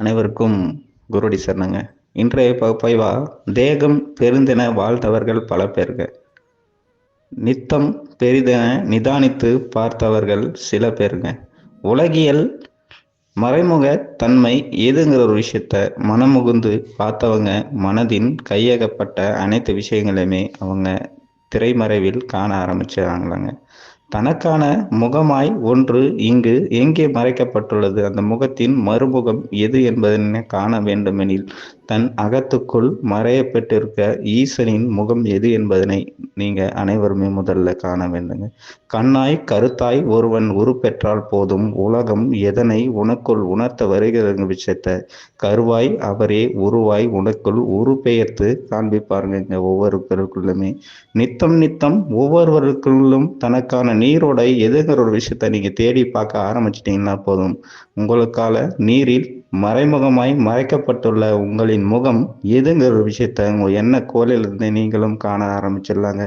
அனைவருக்கும் குருடி சரணங்க. இன்றைய பகுப்பாய்வா தேகம் பெருந்தென வாழ்ந்தவர்கள் பல பேருங்க. நித்தம் பெரிதென நிதானித்து பார்த்தவர்கள் சில பேருங்க. உலகியல் மறைமுக தன்மை எதுங்கிற ஒரு விஷயத்த மனமுகுந்து பார்த்தவங்க மனதின் கையகப்பட்ட அனைத்து விஷயங்களையுமே அவங்க திரைமறைவில் காண ஆரம்பிச்சாங்களாங்க. தனக்கான முகமாய் ஒன்று இங்கு எங்கே மறைக்கப்பட்டுள்ளது, அந்த முகத்தின் மறுமுகம் எது என்பதனை காண வேண்டுமெனில் தன் அகத்துக்குள் மறையப்பட்டிருக்க ஈசனின் முகம் எது என்பதனை நீங்க அனைவருமே முதல்ல காண வேண்டுங்க. கண்ணாய் கருத்தாய் ஒருவன் உருப்பெற்றால் போதும், உலகம் எதனை உனக்குள் உணர்த்த வருகிற விஷயத்த கருவாய் அவரே உருவாய் உனக்குள் உருப்பெயர்த்து காண்பிப்பாருங்க. ஒவ்வொரு பேருக்குள்ளுமே நித்தம் நித்தம் ஒவ்வொருவருக்குள்ளும் தனக்கான நீரோடை எதுங்கிற ஒரு விஷயத்த நீங்க தேடி பார்க்க ஆரம்பிச்சிட்டீங்கன்னா போதும், உங்களுக்கால நீரில் மறைமுகமாய் மறைக்கப்பட்டுள்ள உங்களின் முகம் எதுங்கிற ஒரு விஷயத்த உங்க எண்ண கோலிலிருந்து நீங்களும் காண ஆரம்பிச்சிடலாங்க.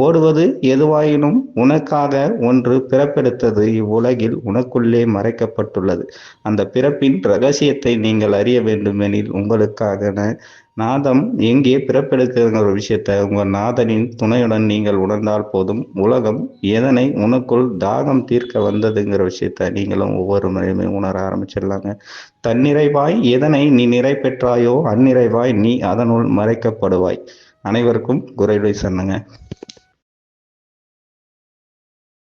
ஓடுவது எதுவாயினும் உனக்காக ஒன்று பிறப்பெடுத்தது இவ்வுலகில் உனக்குள்ளே மறைக்கப்பட்டுள்ளது. அந்த பிறப்பின் ரகசியத்தை நீங்கள் அறிய வேண்டுமெனில் உங்களுக்காக நாதம் எங்கே பிறப்பெடுக்கிற ஒரு விஷயத்த உங்க நாதனின் துணையுடன் நீங்கள் உணர்ந்தால் போதும், உலகம் எதனை உனக்குள் தாகம் தீர்க்க வந்ததுங்கிற விஷயத்த நீங்களும் ஒவ்வொரு முறையுமே உணர ஆரம்பிச்சிடலாங்க. தன்னிறைவாய் எதனை நீ நிறை பெற்றாயோ அந்நிறைவாய் நீ அதனுள் மறைக்கப்படுவாய். அனைவருக்கும் குறைவை சொன்னங்க.